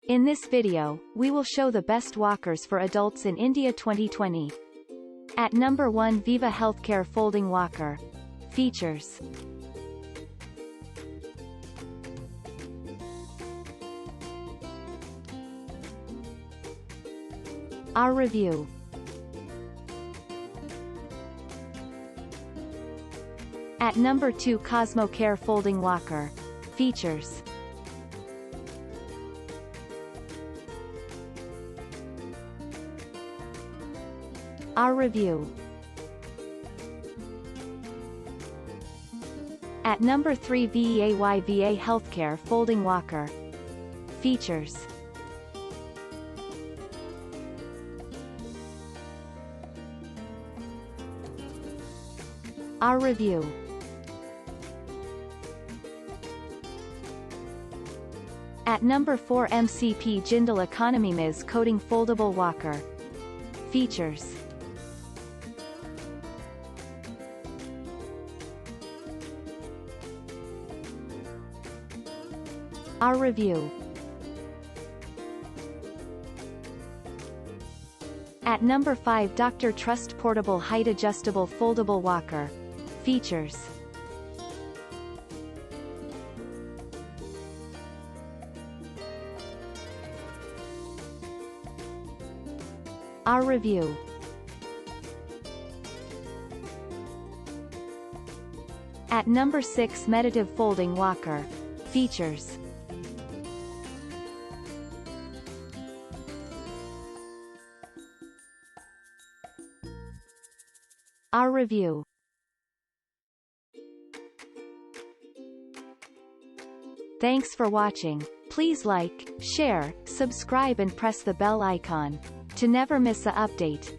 In this video, we will show the best walkers for adults in India 2020. At number 1, Viva Healthcare Folding Walker. Features. Our review. At number 2, KosmoCare Folding Walker. Features. Our review. At number 3, VEAYVA Healthcare Folding Walker. Features. Our review. At number 4, MCP Jindal Economy Ms Coating Foldable Walker. Features. Our review. At number 5, Dr. Trust Portable Height Adjustable Foldable Walker. Features. Our review. At number 6, Meditive Folding Walker. Features. Our review. Thanks for watching. Please like, share, subscribe and press the bell icon to never miss an update.